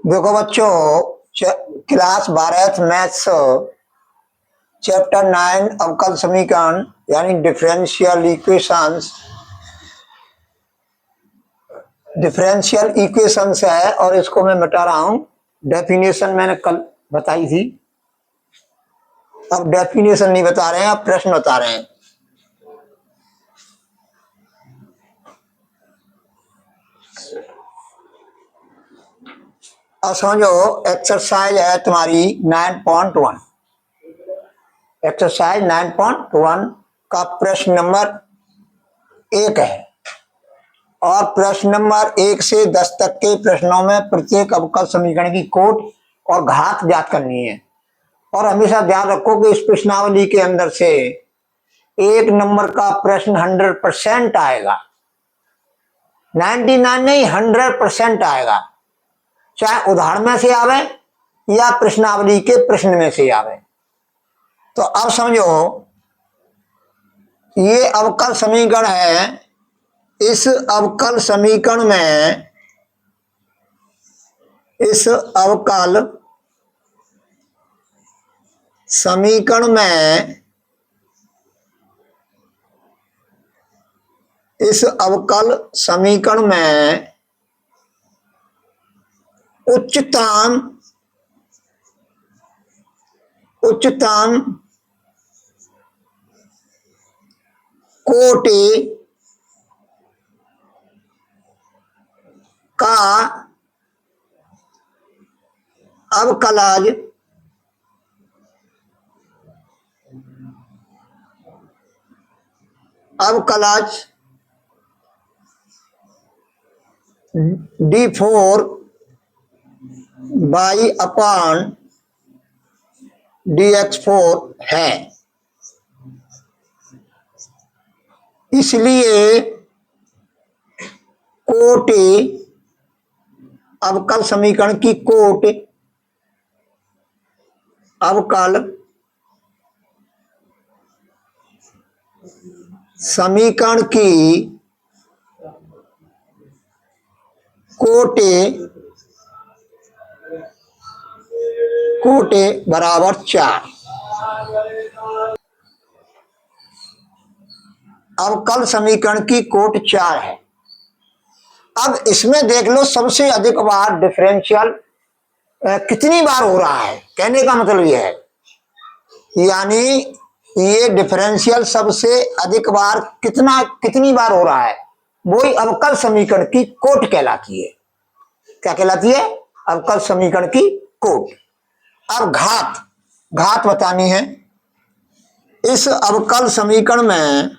देखो बच्चों, class 12th maths chapter 9 अवकल समीकरण यानी डिफरेंशियल इक्वेशंस है और इसको मैं मिटा रहा हूं। डेफिनेशन मैंने कल बताई थी, अब डेफिनेशन नहीं बता रहे हैं, अब प्रश्न बता रहे हैं। अब समझो, एक्सरसाइज है तुम्हारी 9.1। एक्सरसाइज 9.1 का प्रश्न नंबर 1 है और प्रश्न नंबर 1 से 10 तक के प्रश्नों में प्रत्येक अवकल समीकरण की कोट और घात ज्ञात करनी है। और हमेशा ध्यान रखो कि इस प्रश्नावली के अंदर से 1 नंबर का प्रश्न 100% आएगा, 99 नहीं 100% आएगा, चाहे उदाहरण में से आवे या प्रश्नावली के प्रश्न में से आवे। तो अब समझो, ये अवकल समीकरण है। इस अवकल समीकरण में इस अवकल समीकरण में उच्चतम कोटि का अवकलज D4 बाई अपान dx4 है। इसलिए कोटि अवकल समीकरण की कोट अवकल समीकरण की कोटि बराबर 4। अवकल समीकरण की कोट 4 है। अब इसमें देख लो, सबसे अधिक बार डिफरेंशियल कितनी बार हो रहा है, कहने का मतलब यह है, यानी ये डिफरेंशियल सबसे अधिक बार कितनी बार हो रहा है, वही अवकल समीकरण की कोट कहलाती है। क्या कहलाती है? अवकल समीकरण की कोट। अब घात बतानी है। इस अवकल समीकरण में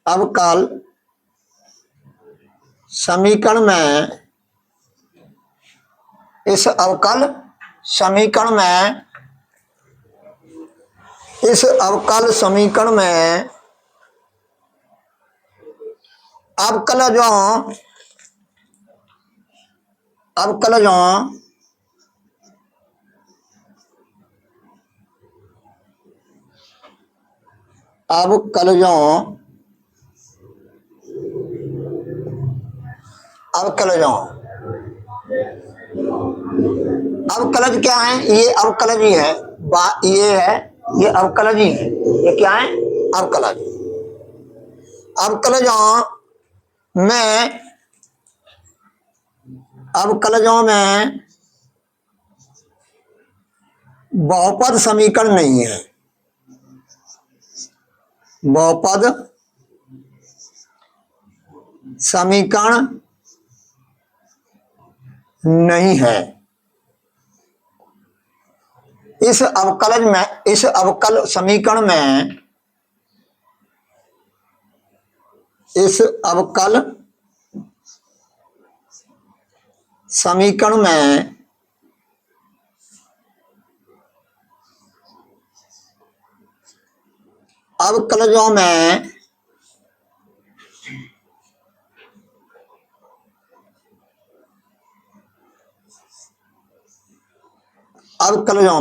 अवकल समीकरण में इस अवकल समीकरण में अवकलज क्या है? ये अवकलज ही है, ये अवकलज ही है। ये क्या है? अवकलज। अवकलजों में बहुपद समीकरण नहीं है। बहुपद समीकरण नहीं है। इस अवकल समीकरण में अवकलजों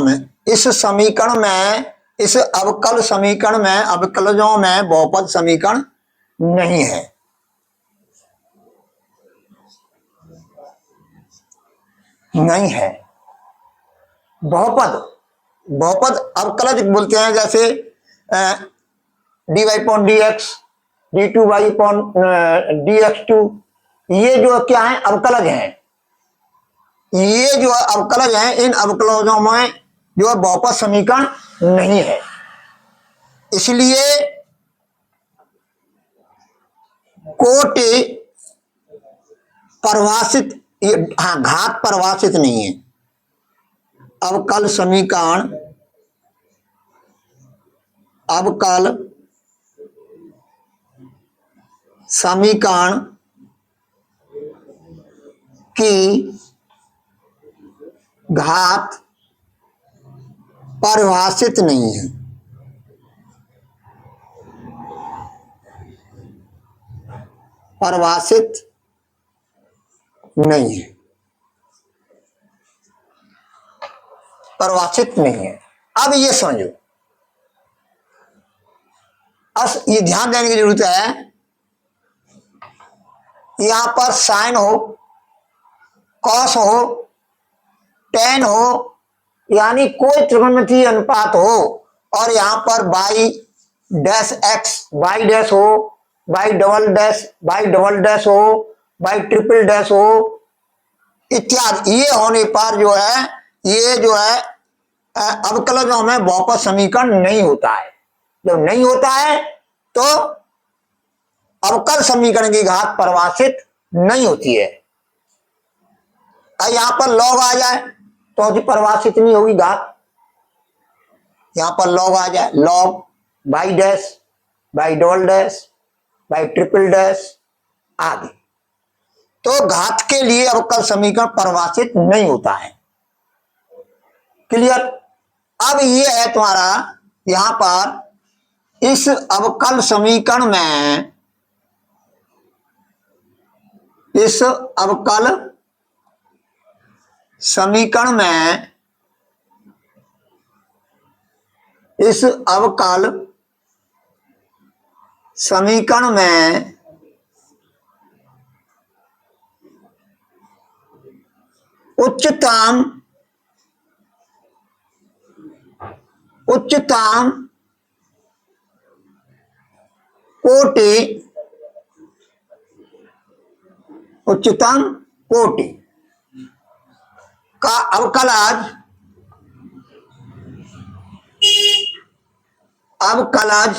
में इस समीकरण में इस अवकल समीकरण में, अवकलजों में बहुपद समीकरण नहीं है। नहीं है बहुपद। बहुपद अवकलज बोलते हैं, जैसे dy upon D x, d2y upon dx2, ये जो क्या है, अवकलज हैं। ये जो अवकलज हैं, इन अवकलजों में जो है बहुपद समीकरण नहीं है। इसलिए कोटि परिभाषित, हाँ, घात परिभाषित नहीं है। अवकल समीकरण, अवकल समीकरण की घात परिभाषित नहीं है। परिभाषित नहीं है, परिभाषित नहीं है। अब ये समझो, ये ध्यान देने की जरूरत है, यहां पर साइन हो, कॉस हो, टेन हो, यानी कोई त्रिकोणमितीय अनुपात हो, और यहां पर by dash x, by dash हो, बाई डबल डैश हो, बाई ट्रिपल डैश हो इत्यादि, ये होने पर जो है, ये जो है अवकलजों में बहुपद समीकरण नहीं होता है। जब नहीं होता है तो अवकल समीकरण की घात परिभाषित नहीं होती है। यहां पर लॉग आ जाए तो परिभाषित नहीं होगी घात। यहां पर लॉग आ जाए, log by dash, by double dash, by triple dash आदि, तो घात के लिए अवकल समीकरण परिभाषित नहीं होता है। क्लियर? अब ये है तुम्हारा, यहां पर इस अवकल समीकरण में, इस अवकल समीकरण में, इस अवकल समीकरण में उच्चतम कोटि का अवकलज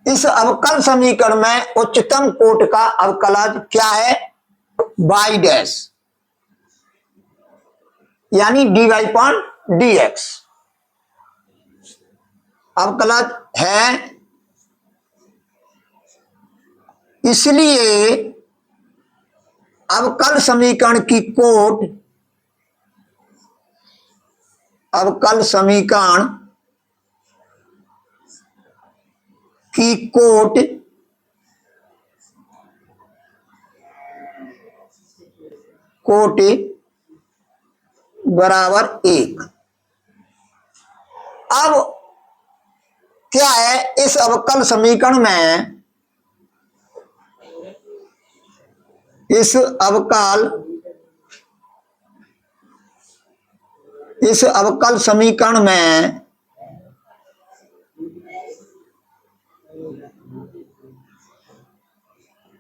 इस अवकल समीकरण में उच्चतम कोटि का अवकलज क्या है? बाई डैश, यानी dy अपॉन dx अवकलज है। इसलिए अवकल समीकरण की कोट, अवकल समीकरण की कोट बराबर 1। अब क्या है, इस अवकल समीकरण में, इस अवकल समीकरण में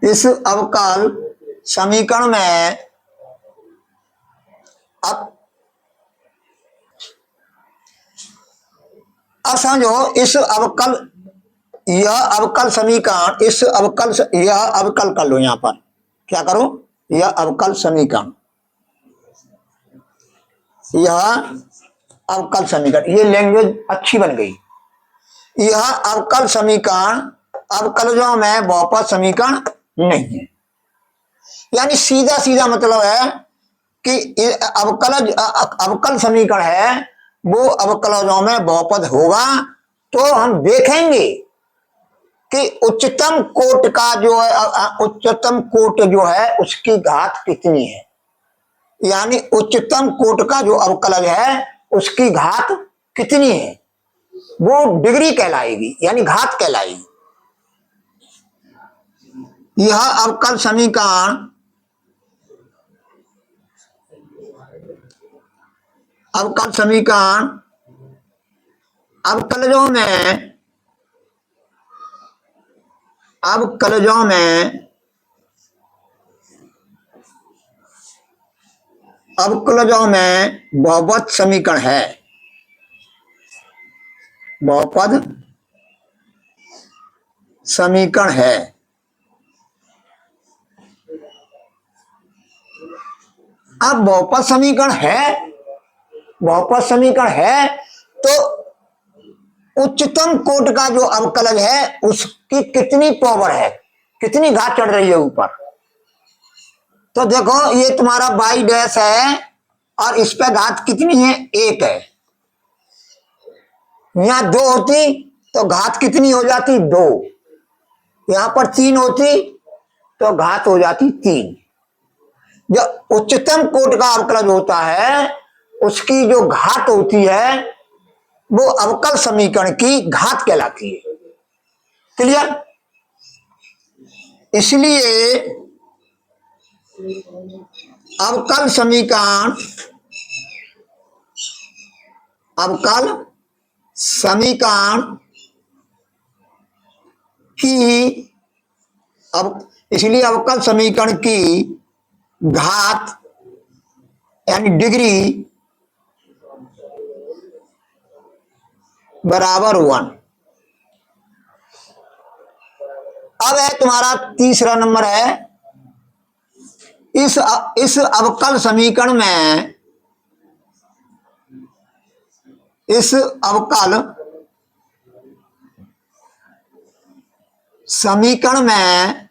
इस अवकल समीकरण में अब समझो, इस अवकल, यह अवकल समीकरण, इस अवकल, यह अवकल कर लो, यहां पर क्या करो, यह अवकल समीकरण, यह अवकल समीकरण, ये लैंग्वेज अच्छी बन गई। यह अवकल समीकरण अवकलजों में बहुपद समीकरण नहीं है। यानी सीधा सीधा मतलब है कि अवकल समीकरण है, वो अवकलजों में बहुपद होगा तो हम देखेंगे कि उच्चतम कोट का जो है, उच्चतम कोट जो है उसकी घात कितनी है, यानी उच्चतम कोट का जो अवकलज है उसकी घात कितनी है, वो डिग्री कहलाएगी, यानी घात कहलाएगी। यह अवकल समीकरण अवकलजों में बहुपद समीकरण है, बहुपद समीकरण है। अब बहुपद समीकरण है तो उच्चतम कोट का जो अवकलज है उसकी कितनी पावर है, कितनी घात चढ़ रही है ऊपर। तो देखो ये तुम्हारा बाई डैश है और इस पे घात कितनी है, 1 है। यहां 2 होती तो घात कितनी हो जाती, 2। यहां पर 3 होती तो घात हो जाती 3। जो उच्चतम कोट का अवकलज होता है उसकी जो घात होती है वो अवकल समीकरण की घात कहलाती है। क्लियर? इसलिए अवकल समीकरण की इसलिए अवकल समीकरण की घात यानी डिग्री बराबर 1। अब है तुम्हारा तीसरा नंबर है, इस अवकल समीकरण में, इस अवकल समीकरण में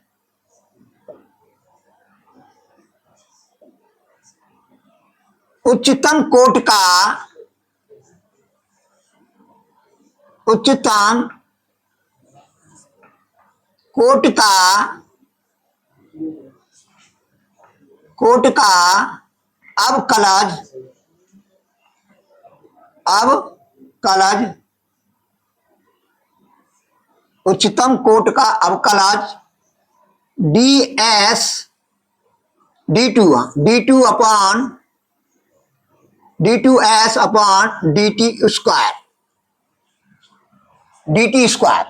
उच्चतम कोट का अवकलज उच्चतम कोट का अवकलज d2 upon d2s upon dt square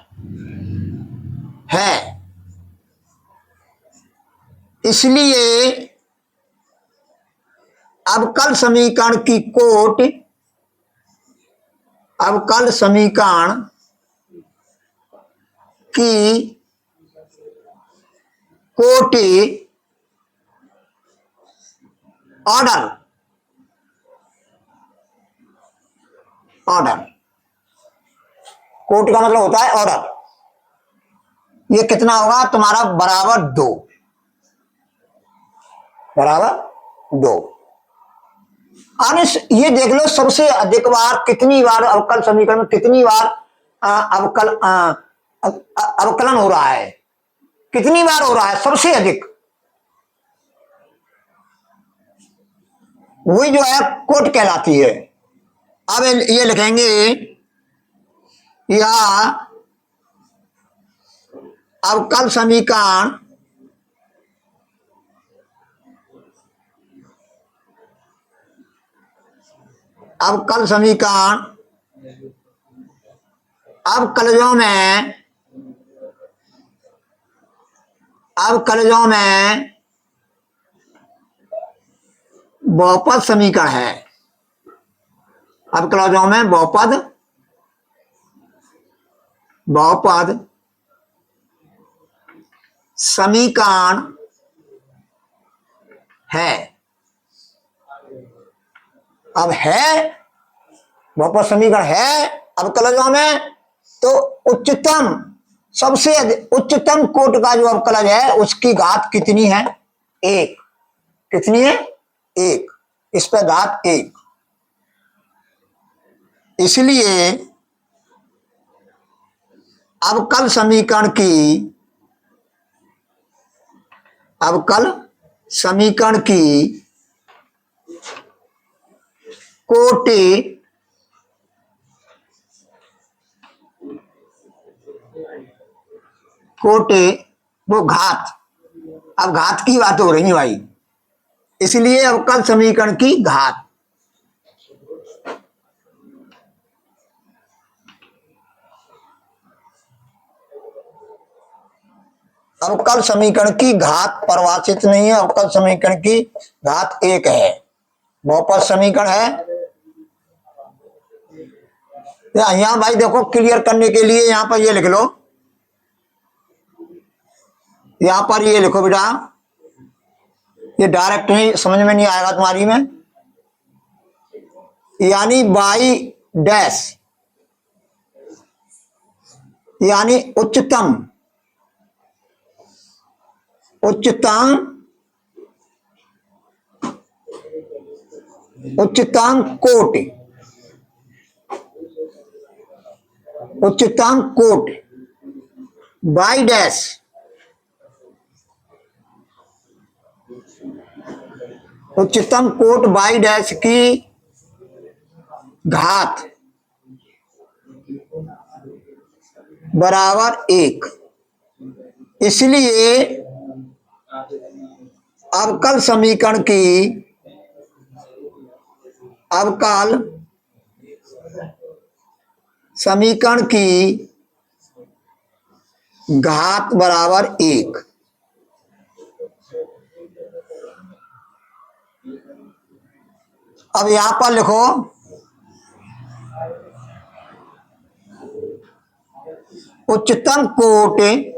है। इसलिए अवकल समीकरण की कोटि ऑर्डर कोट का मतलब होता है ऑर्डर। ये कितना होगा तुम्हारा, बराबर 2। ये देख लो सबसे अधिक बार कितनी बार अवकल समीकरण में कितनी बार अवकलन हो रहा है, कितनी बार हो रहा है सबसे अधिक, वही जो है कोट कहलाती है। अब ये लिखेंगे यह अवकल समीकरण अवकलजों में बहुपद समीकरण है। अवकलजों में बहुपद समीकरण है। अब है बहुपद समीकरण है अवकलजों में, तो सबसे उच्चतम कोट का जो अवकलज है उसकी घात कितनी है, 1। कितनी है, 1। इस पर घात 1। इसलिए अवकल समीकरण की अवकल समीकरण की कोटि कोटि वो घात, अब घात की बात हो रही है भाई, इसलिए अवकल समीकरण की घात। अवकल समीकरण की घात परिभाषित नहीं है, अवकल समीकरण की घात एक है। बहुपद समीकरण है। यहां भाई देखो, क्लियर करने के लिए यहां पर ये लिख लो, यहां पर ये लिखो बेटा, ये डायरेक्ट नहीं समझ में नहीं आएगा तुम्हारी में, यानी बाई डैश यानी उच्चतम कोटि, उच्चतम कोटि बाई डैश उच्चतम कोट बाई डैश की घात बराबर एक। इसलिए अवकल समीकरण की घात बराबर एक। अब यहां पर लिखो उच्चतम कोटि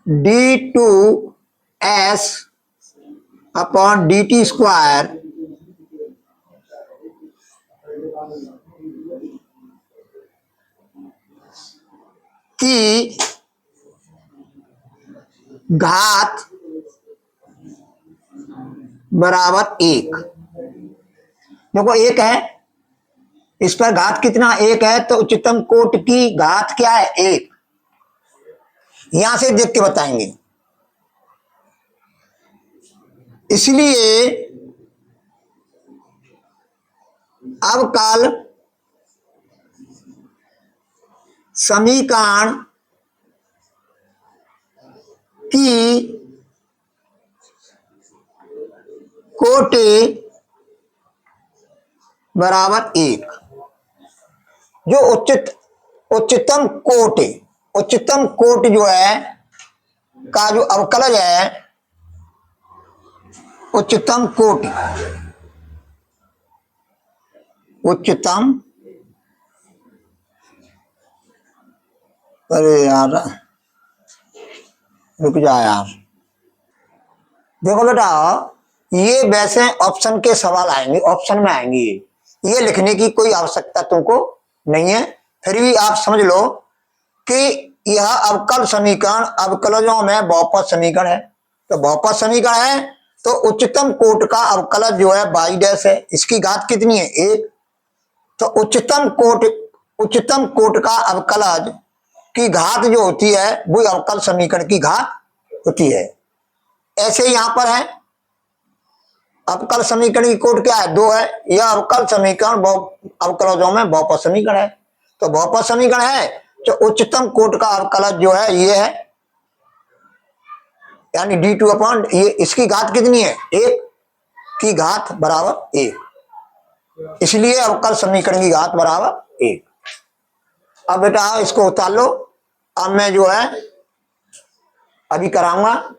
d2s अपॉन dt स्क्वायर की घात बराबर एक। देखो एक है, इस पर घात कितना एक है, तो उच्चतम कोटि की घात क्या है, एक। यहां से देख के बताएंगे। इसलिए अवकल समीकरण की कोटि बराबर एक। जो उच्चतम कोटि जो है का जो अवकलज है, उच्चतम अरे यार रुक जा यार। देखो बेटा, ये वैसे ऑप्शन के सवाल आएंगे, ऑप्शन में आएंगे, ये लिखने की कोई आवश्यकता तुमको नहीं है। फिर भी आप समझ लो कि यह अवकल समीकरण अवकलजों में बहुपद समीकरण है। तो बहुपद समीकरण है तो उच्चतम कोटि का अवकलज जो है बाई डैश है, इसकी घात कितनी है, एक। तो उच्चतम कोटि का अवकलज की घात जो होती है वो अवकल समीकरण की घात होती है। ऐसे यहां पर है, अवकल समीकरण की कोटि क्या है, दो है। यह अवकल समीकरण अवकलजों में बहुपद समीकरण है। तो बहुपद समीकरण है तो उच्चतम कोटि का अवकलज जो है ये है, यानी d2 अपॉन ये, इसकी घात कितनी है, एक, की घात बराबर एक। इसलिए अवकल समीकरण की घात बराबर एक। अब बेटा इसको उतार लो। अब मैं जो है अभी कराऊंगा,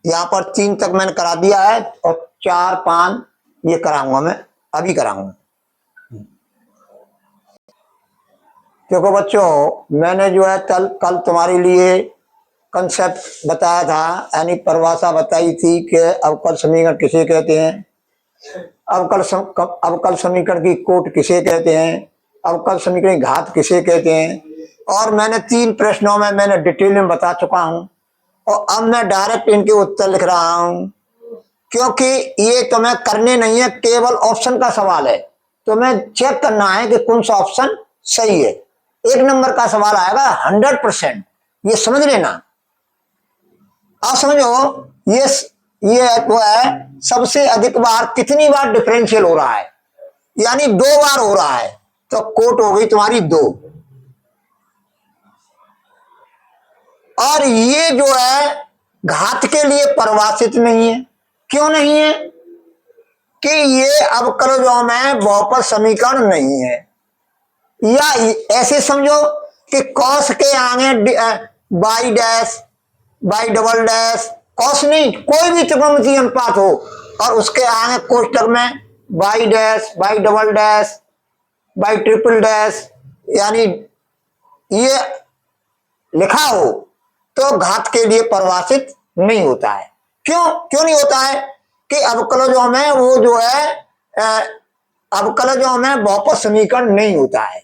यहां पर 3 तक मैंने करा दिया है और 4 5 ये कराऊंगा, मैं अभी कराऊंगा। देखो बच्चों, मैंने जो है कल तुम्हारे लिए कंसेप्ट बताया था, यानी परिभाषा बताई थी कि अवकल समीकरण किसे कहते हैं, अवकल समीकरण की कोटि किसे कहते हैं, अवकल समीकरण की घात किसे कहते हैं, और मैंने 3 प्रश्नों में मैंने डिटेल में बता चुका हूं, और अब मैं डायरेक्ट इनके उत्तर लिख रहा हूं, क्योंकि ये तुम्हें करने नहीं है, केवल ऑप्शन का सवाल है। तुम्हें चेक करना है कि कौन सा ऑप्शन सही है। 1 नंबर का सवाल आएगा 100%, ये समझ लेना। अब समझो, ये वो है सबसे अधिक बार कितनी बार डिफरेंशियल हो रहा है, यानी 2 बार हो रहा है, तो कोट हो गई तुम्हारी 2। और ये जो है घात के लिए परिभाषित नहीं है। क्यों नहीं है? कि ये अवकलजों में बहुपद समीकरण नहीं है। या ऐसे समझो कि कॉस के आगे by dash, by double dash, cos नहीं, कोई भी त्रिकोणमितीय अनुपात हो और उसके आगे कोष्टक में by dash, by double dash, by triple dash, यानी ये लिखा हो, तो घात के लिए परिभाषित नहीं होता है। क्यों नहीं होता है? कि अवकलजों में वो जो है अवकलजों में बहुपद समीकरण नहीं होता है,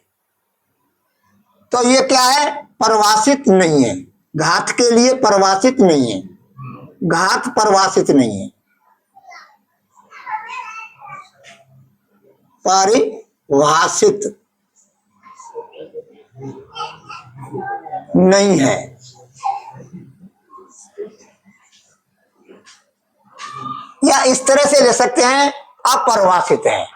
तो ये क्या है? परिभाषित नहीं है, घात के लिए परिभाषित नहीं है, घात परिभाषित नहीं है, परिभाषित नहीं है। या इस तरह से ले सकते हैं, अपरिभाषित है।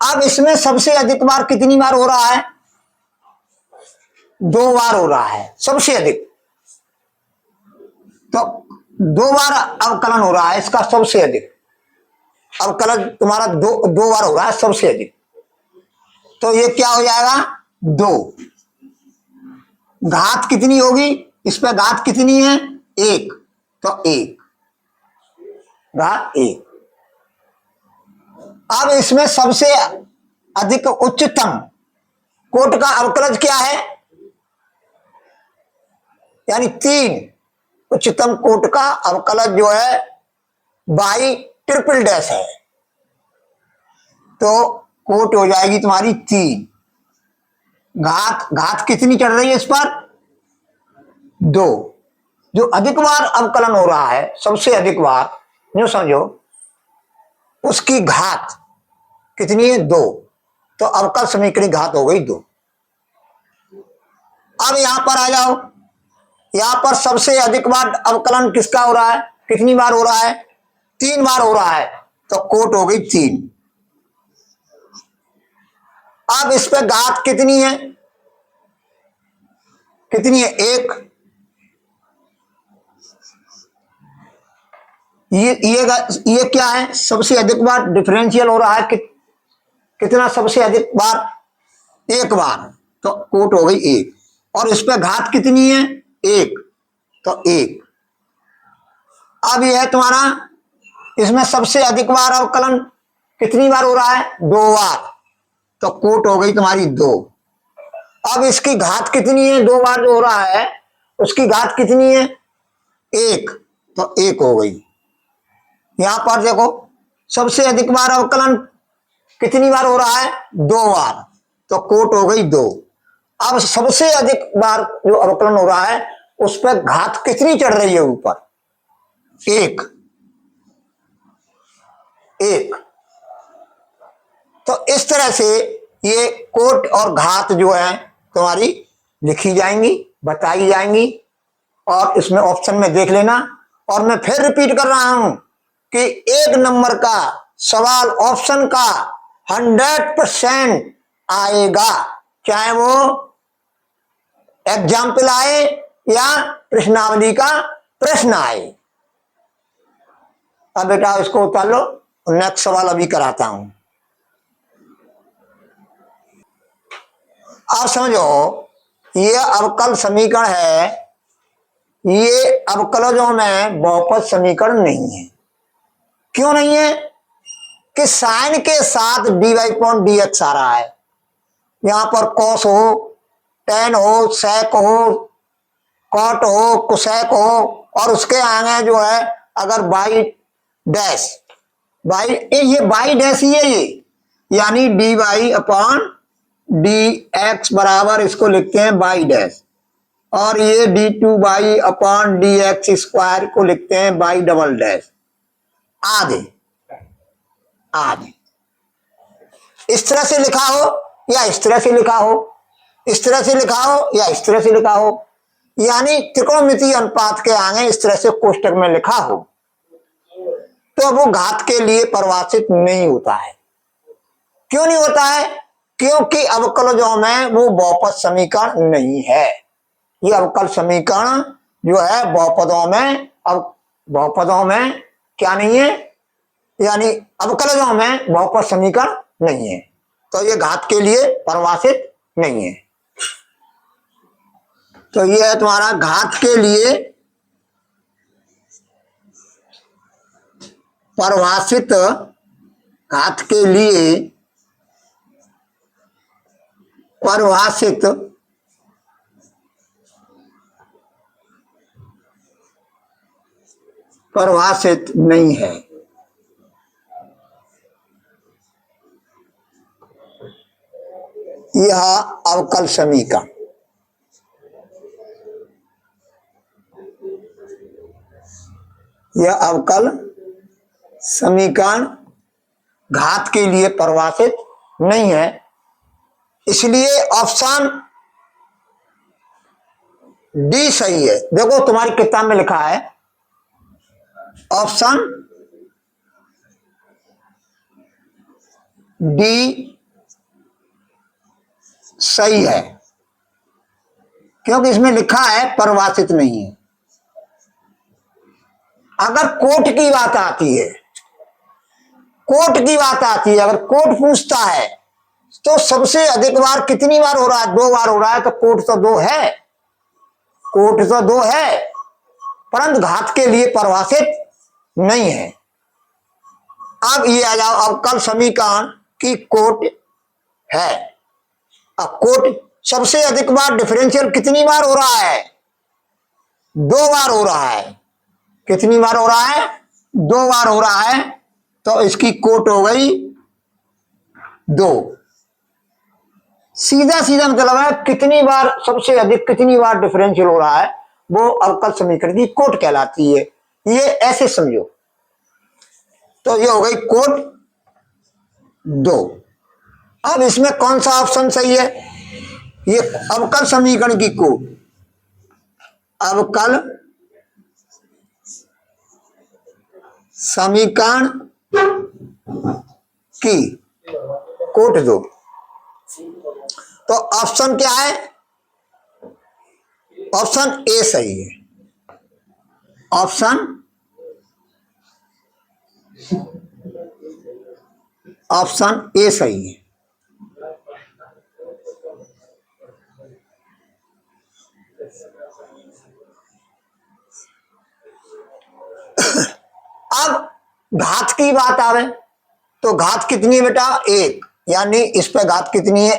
अब इसमें सबसे अधिक बार कितनी बार हो रहा है? 2 बार हो रहा है सबसे अधिक, तो 2 बार अवकलन हो रहा है इसका सबसे अधिक। अवकलन तुम्हारा 2 बार हो रहा है सबसे अधिक, तो ये क्या हो जाएगा? 2। घात कितनी होगी? इस पे घात कितनी है? 1, तो 1 घात 1। अब इसमें सबसे अधिक उच्चतम कोट का अवकलज क्या है? यानी 3 उच्चतम कोट का अवकलज जो है बाई ट्रिपल डैश है, तो कोट हो जाएगी तुम्हारी 3। घात कितनी चढ़ रही है इस पर? 2। जो अधिक बार अवकलन हो रहा है, सबसे अधिक बार, जो समझो उसकी घात कितनी है? 2, तो अवकल समीकरण घात हो गई 2। अब यहां पर आ जाओ, यहां पर सबसे अधिक बार अवकलन किसका हो रहा है? कितनी बार हो रहा है? 3 बार हो रहा है, तो कोट हो गई 3। अब इस पे घात कितनी है? कितनी है? 1। ये क्या है? सबसे अधिक बार डिफरेंशियल हो रहा है कितना? सबसे अधिक बार 1 बार, तो कोट हो गई 1। और इस पे घात कितनी है? 1, तो 1। अब यह है तुम्हारा, इसमें सबसे अधिक बार अवकलन कितनी बार हो रहा है? 2 बार, तो कोट हो गई तुम्हारी 2। अब इसकी घात कितनी है? 2 बार जो हो रहा है उसकी घात कितनी है? 1, तो 1 हो गई। यहां पर देखो, सबसे अधिक बार अवकलन कितनी बार हो रहा है? 2 बार, तो कोट हो गई 2। अब सबसे अधिक बार जो अवकलन हो रहा है उस पर घात कितनी चढ़ रही है ऊपर? 1। तो इस तरह से ये कोट और घात जो है तुम्हारी लिखी जाएंगी, बताई जाएंगी, और इसमें ऑप्शन में देख लेना। और मैं फिर रिपीट कर रहा हूं कि 1 नंबर का सवाल ऑप्शन का 100% आएगा, चाहे वो एग्जाम्पल आए या प्रश्नावली का प्रश्न आए। अब बेटा इसको उतार लो, नेक्स्ट सवाल अभी कराता हूं। आप समझो, ये अवकल समीकरण है, ये अवकलजों में बहुपद समीकरण नहीं है। क्यों नहीं है? कि साइन के साथ dy/dx आ रहा है, यहां पर कॉस हो, टेन हो, सेक हो, कॉट हो, कुसेक हो, और उसके आगे जो है अगर बाई डैश, बाई, ये बाई डैश ही है ये, यानी dy/dx डी एक्स बराबर इसको लिखते हैं बाई डैश, और ये D two by upon D x square को लिखते हैं बाई डबल डैश आधे आधे। इस तरह से लिखा हो या इस तरह से लिखा हो, इस तरह से लिखा हो या इस तरह से लिखा हो, यानी त्रिकोणमितीय अनुपात के आगे इस तरह से कोष्टक में लिखा हो तो वो घात के लिए परिभाषित नहीं होता है। क्यों नहीं होता है? क्योंकि अवकलजों में वो बहुपद समीकरण नहीं है। ये अवकल समीकरण जो है बहुपदों में, अब बहुपदों में क्या नहीं है, यानी अवकलजों में बहुपद समीकरण नहीं है, तो ये घात के लिए परिभाषित नहीं है। तो ये है तुम्हारा घात के लिए परिभाषित, घात के लिए परिभाषित परिभाषित नहीं है। यह अवकल समीकरण समीकरण घात के लिए परिभाषित नहीं है। इसलिए ऑप्शन डी सही है। देखो तुम्हारी किताब में लिखा है ऑप्शन डी सही है, क्योंकि इसमें लिखा है परिभाषित नहीं है। अगर कोट की बात आती है, कोट की बात आती है, अगर कोट पूछता है तो सबसे अधिक बार कितनी बार हो रहा है? 2 बार हो रहा है, तो कोट तो 2 है, कोट तो 2 है, परंतु घात के लिए परिभाषित नहीं है। अब ये आ जाओ अवकल समीकरण की कोट है। अब कोट सबसे अधिक बार डिफरेंशियल कितनी बार हो रहा है? 2 बार हो रहा है। कितनी बार हो रहा है? 2 बार हो रहा है, तो इसकी कोट हो गई 2। सीधा सीधा मतलब है कितनी बार, सबसे अधिक कितनी बार डिफरेंशियल हो रहा है, वो अवकल समीकरण की कोट कहलाती है। ये ऐसे समझो, तो ये हो गई कोट 2। अब इसमें कौन सा ऑप्शन सही है? ये अवकल समीकरण की कोट, अवकल समीकरण की कोट 2। तो ऑप्शन क्या है? ऑप्शन ए सही है। ऑप्शन ए सही है। अब घात की बात आवे तो घात कितनी है बेटा? 1, यानी इस पे घात कितनी है?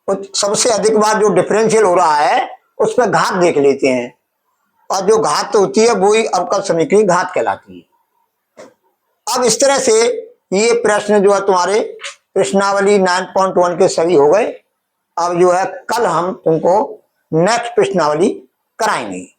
सबसे अधिक बार जो डिफरेंशियल हो रहा है उस पर घात देख लेते हैं, और जो घात होती है वही अवकल समीकरण घात कहलाती है। अब इस तरह से ये प्रश्न जो है तुम्हारे प्रश्नावली 9.1 के सभी हो गए। अब जो है कल हम तुमको नेक्स्ट प्रश्नावली कराएंगे।